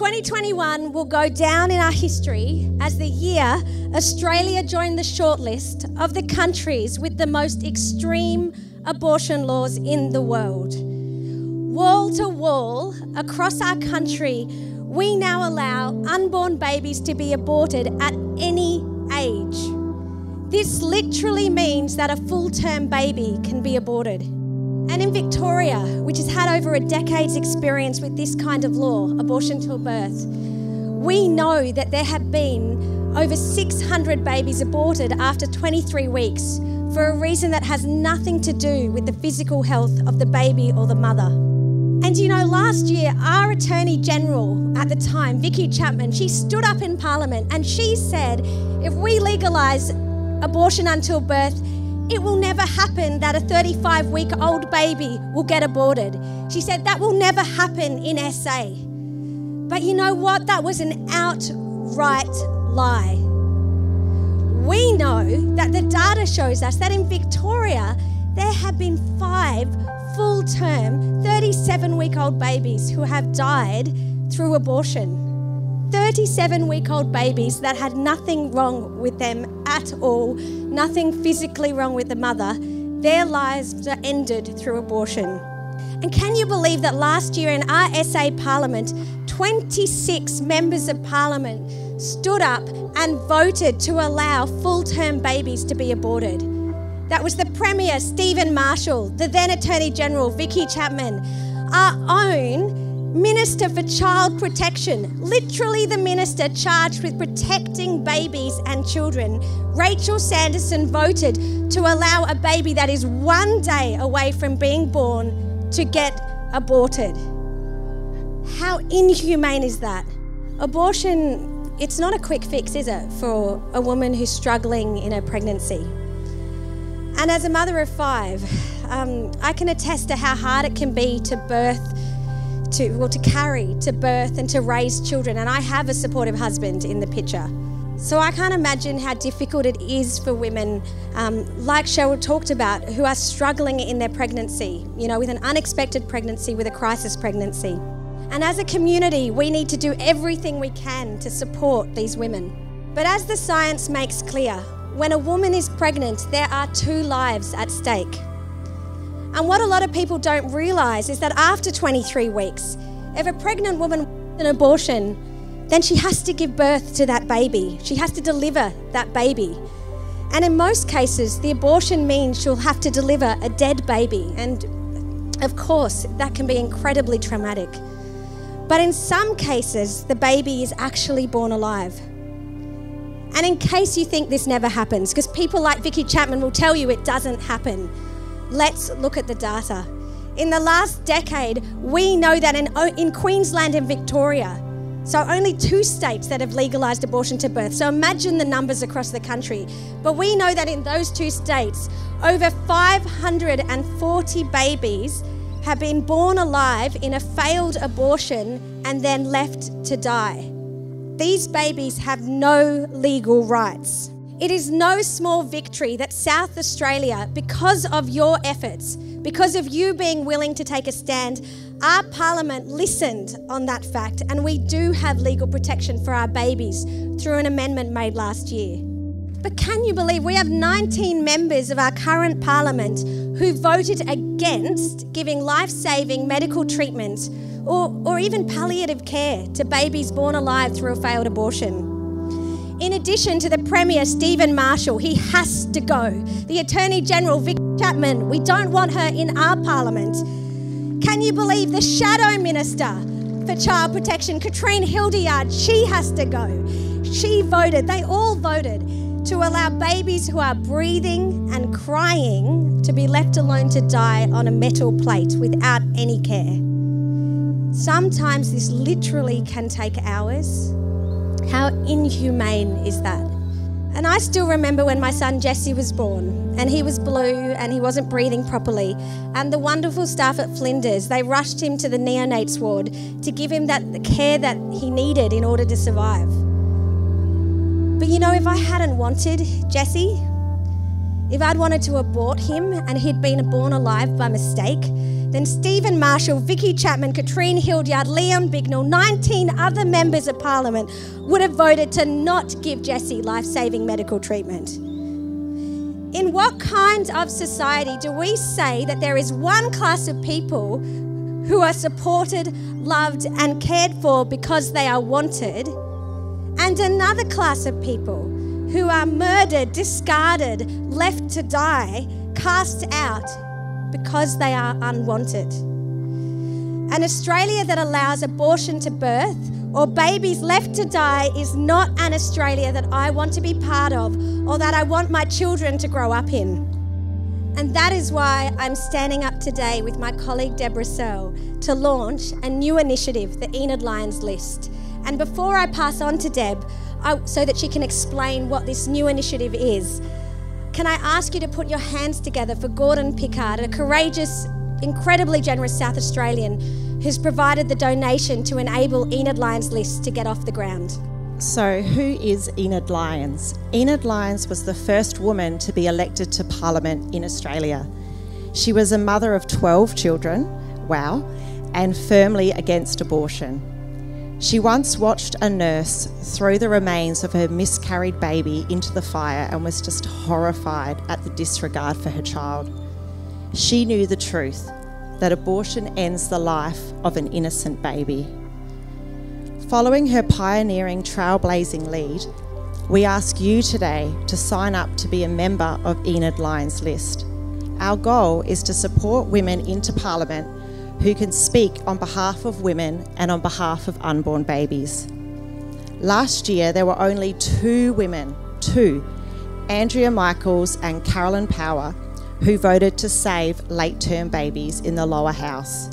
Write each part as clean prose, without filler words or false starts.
2021 will go down in our history as the year Australia joined the shortlist of the countries with the most extreme abortion laws in the world. Wall to wall, across our country, we now allow unborn babies to be aborted at any age. This literally means that a full-term baby can be aborted. And in Victoria, which has had over a decade's experience with this kind of law, abortion till birth, we know that there have been over 600 babies aborted after 23 weeks for a reason that has nothing to do with the physical health of the baby or the mother. And you know, last year, our Attorney General at the time, Vicky Chapman, she stood up in Parliament and she said, if we legalise abortion until birth, it will never happen that a 35-week-old baby will get aborted. She said that will never happen in SA. But you know what? That was an outright lie. We know that the data shows us that in Victoria, there have been 5 full-term 37-week-old babies who have died through abortion. 37-week-old babies that had nothing wrong with them at all, nothing physically wrong with the mother, their lives are ended through abortion. And can you believe that last year in our SA Parliament, 26 members of Parliament stood up and voted to allow full-term babies to be aborted? That was the Premier, Stephen Marshall, the then Attorney General, Vicky Chapman, our own Minister for Child Protection, literally the minister charged with protecting babies and children, Rachel Sanderson, voted to allow a baby that is 1 day away from being born to get aborted. How inhumane is that? Abortion, it's not a quick fix, is it, for a woman who's struggling in her pregnancy? And as a mother of 5, I can attest to how hard it can be to carry, to birth and to raise children. And I have a supportive husband in the picture. So I can't imagine how difficult it is for women, like Cheryl talked about, who are struggling in their pregnancy, you know, with an unexpected pregnancy, with a crisis pregnancy. And as a community, we need to do everything we can to support these women. But as the science makes clear, when a woman is pregnant, there are 2 lives at stake. And what a lot of people don't realise is that after 23 weeks, if a pregnant woman wants an abortion, then she has to give birth to that baby. She has to deliver that baby. And in most cases, the abortion means she'll have to deliver a dead baby. And of course, that can be incredibly traumatic. But in some cases, the baby is actually born alive. And in case you think this never happens, because people like Vicky Chapman will tell you it doesn't happen, let's look at the data. In the last decade, we know that in Queensland and Victoria, so only 2 states that have legalised abortion to birth. So imagine the numbers across the country. But we know that in those 2 states, over 540 babies have been born alive in a failed abortion and then left to die. These babies have no legal rights. It is no small victory that South Australia, because of your efforts, because of you being willing to take a stand, our Parliament listened on that fact, and we do have legal protection for our babies through an amendment made last year. But can you believe we have 19 members of our current Parliament who voted against giving life-saving medical treatment or even palliative care to babies born alive through a failed abortion? In addition to the Premier, Stephen Marshall, he has to go. The Attorney General, Vicky Chapman, we don't want her in our Parliament. Can you believe the Shadow Minister for Child Protection, Katrine Hildyard, she has to go. She voted, they all voted, to allow babies who are breathing and crying to be left alone to die on a metal plate without any care. Sometimes this literally can take hours. How inhumane is that? And I still remember when my son Jesse was born and he was blue and he wasn't breathing properly, and the wonderful staff at Flinders, they rushed him to the neonates ward to give him the care that he needed in order to survive. But you know, if I hadn't wanted Jesse, if I'd wanted to abort him and he'd been born alive by mistake, then Stephen Marshall, Vicky Chapman, Katrine Hildyard, Leon Bignell, 19 other members of Parliament would have voted to not give Jessie life-saving medical treatment. In what kind of society do we say that there is one class of people who are supported, loved and cared for because they are wanted, and another class of people who are murdered, discarded, left to die, cast out because they are unwanted? An Australia that allows abortion to birth or babies left to die is not an Australia that I want to be part of or that I want my children to grow up in. And that is why I'm standing up today with my colleague Deborah Searle to launch a new initiative, the Enid Lyons List. And before I pass on to Deb, so that she can explain what this new initiative is, can I ask you to put your hands together for Gordon Pickard, a courageous, incredibly generous South Australian who's provided the donation to enable Enid Lyons List to get off the ground. So who is Enid Lyons? Enid Lyons was the first woman to be elected to Parliament in Australia. She was a mother of 12 children, wow, and firmly against abortion. She once watched a nurse throw the remains of her miscarried baby into the fire and was just horrified at the disregard for her child. She knew the truth, that abortion ends the life of an innocent baby. Following her pioneering, trailblazing lead, we ask you today to sign up to be a member of Enid Lyons List. Our goal is to support women into Parliament who can speak on behalf of women and on behalf of unborn babies. Last year, there were only two women, Andrea Michaels and Carolyn Power, who voted to save late-term babies in the lower house.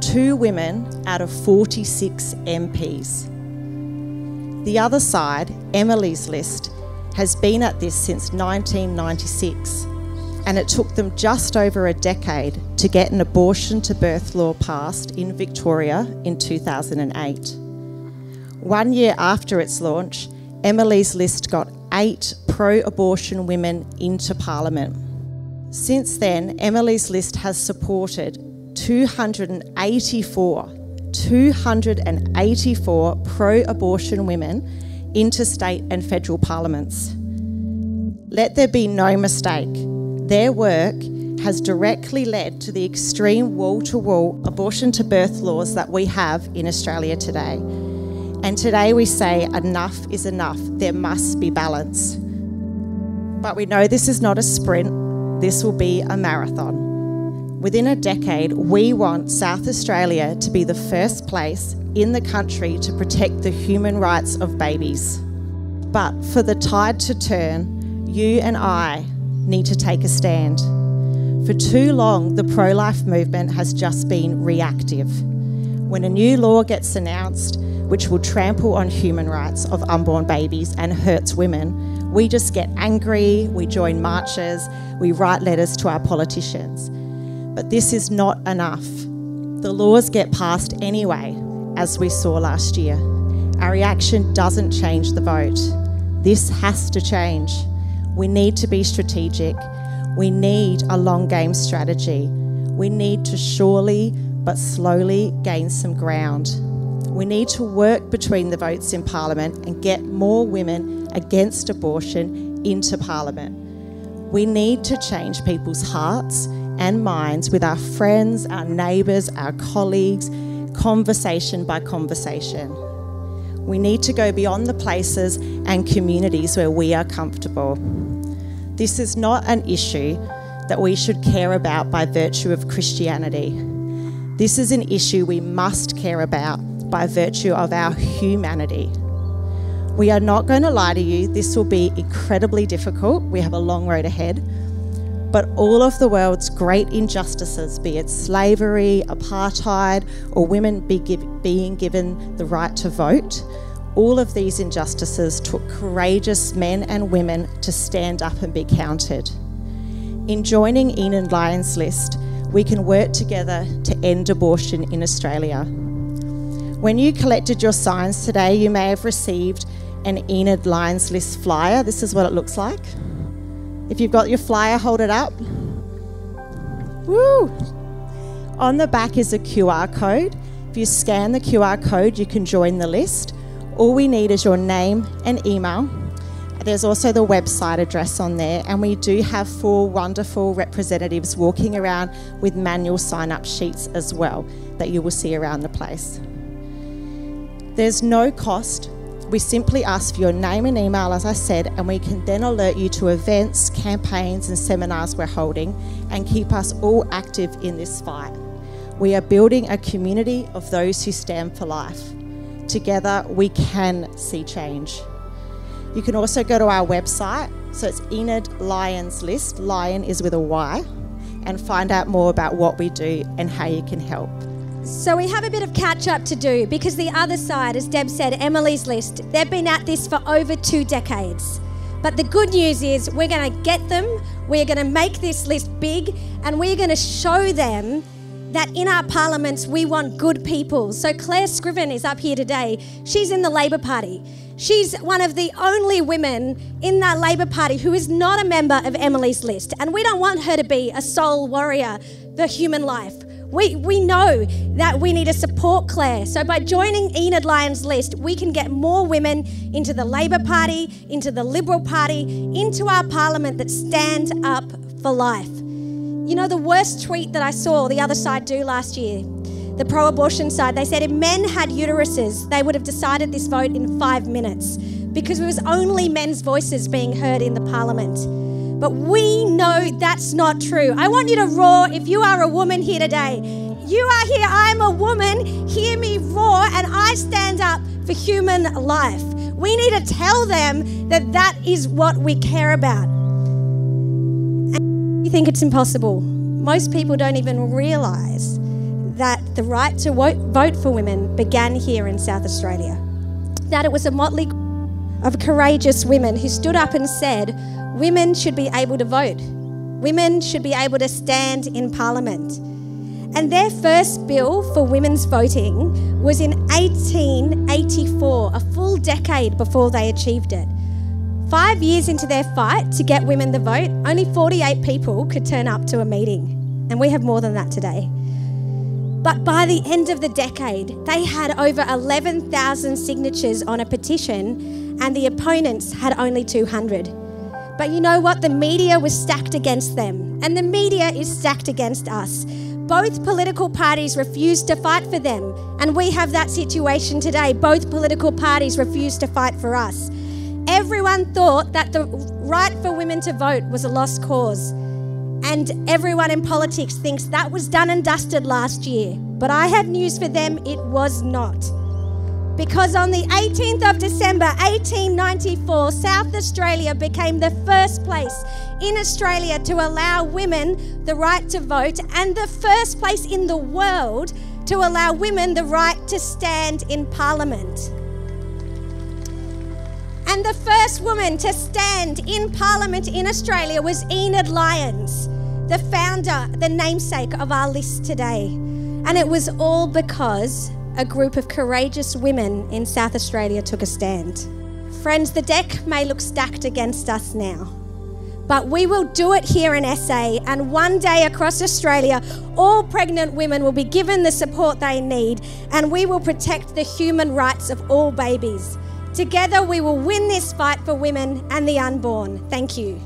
2 women out of 46 MPs. The other side, Emily's List, has been at this since 1996, and it took them just over a decade to get an abortion to birth law passed in Victoria in 2008. 1 year after its launch, Emily's List got 8 pro-abortion women into Parliament. Since then, Emily's List has supported 284 pro-abortion women into state and federal parliaments. Let there be no mistake, their work has directly led to the extreme wall-to-wall abortion to birth laws that we have in Australia today. And today we say enough is enough, there must be balance. But we know this is not a sprint, this will be a marathon. Within a decade, we want South Australia to be the first place in the country to protect the human rights of babies. But for the tide to turn, you and I need to take a stand. For too long, the pro-life movement has just been reactive. When a new law gets announced, which will trample on human rights of unborn babies and hurts women, we just get angry, we join marches, we write letters to our politicians. But this is not enough. The laws get passed anyway, as we saw last year. Our reaction doesn't change the vote. This has to change. We need to be strategic. We need a long game strategy. We need to surely but slowly gain some ground. We need to work between the votes in Parliament and get more women against abortion into Parliament. We need to change people's hearts and minds with our friends, our neighbours, our colleagues, conversation by conversation. We need to go beyond the places and communities where we are comfortable. This is not an issue that we should care about by virtue of Christianity. This is an issue we must care about by virtue of our humanity. We are not going to lie to you, this will be incredibly difficult. We have a long road ahead. But all of the world's great injustices, be it slavery, apartheid, or women being given the right to vote, all of these injustices took courageous men and women to stand up and be counted. In joining Enid Lyons List, we can work together to end abortion in Australia. When you collected your signs today, you may have received an Enid Lyons List flyer. This is what it looks like. If you've got your flyer, hold it up. Woo! On the back is a QR code. If you scan the QR code, you can join the list. All we need is your name and email. There's also the website address on there, and we do have 4 wonderful representatives walking around with manual sign-up sheets as well that you will see around the place. There's no cost. We simply ask for your name and email, as I said, and we can then alert you to events, campaigns and seminars we're holding and keep us all active in this fight. We are building a community of those who stand for life. Together, we can see change. You can also go to our website, so it's Enid Lyons list, Lion is with a Y, and find out more about what we do and how you can help. So we have a bit of catch up to do because the other side, as Deb said, Emily's List, they've been at this for over 2 decades. But the good news is we're going to get them, we're going to make this list big, and we're going to show them that in our parliaments we want good people. So Claire Scriven is up here today. She's in the Labor Party. She's one of the only women in that Labor Party who is not a member of Emily's List. And we don't want her to be a sole warrior for human life. We know that we need to support Claire. So by joining Enid Lyons' list, we can get more women into the Labor Party, into the Liberal Party, into our parliament that stands up for life. You know, the worst tweet that I saw the other side do last year, the pro-abortion side, they said if men had uteruses, they would have decided this vote in 5 minutes because it was only men's voices being heard in the parliament. But we know that's not true. I want you to roar if you are a woman here today. You are here, I'm a woman, hear me roar, and I stand up for human life. We need to tell them that that is what we care about. And you think it's impossible. Most people don't even realise that the right to vote for women began here in South Australia. That it was a motley group of courageous women who stood up and said, women should be able to vote. Women should be able to stand in Parliament. And their first bill for women's voting was in 1884, a full decade before they achieved it. 5 years into their fight to get women the vote, only 48 people could turn up to a meeting. And we have more than that today. But by the end of the decade, they had over 11,000 signatures on a petition, and the opponents had only 200. But you know what? The media was stacked against them, and the media is stacked against us. Both political parties refused to fight for them, and we have that situation today. Both political parties refused to fight for us. Everyone thought that the right for women to vote was a lost cause, and everyone in politics thinks that was done and dusted last year. But I have news for them, it was not. Because on the 18th of December 1894, South Australia became the first place in Australia to allow women the right to vote, and the first place in the world to allow women the right to stand in Parliament. And the first woman to stand in Parliament in Australia was Enid Lyons, the founder, the namesake of our list today. And it was all because a group of courageous women in South Australia took a stand. Friends, the deck may look stacked against us now, but we will do it here in SA, and one day across Australia, all pregnant women will be given the support they need, and we will protect the human rights of all babies. Together we will win this fight for women and the unborn. Thank you.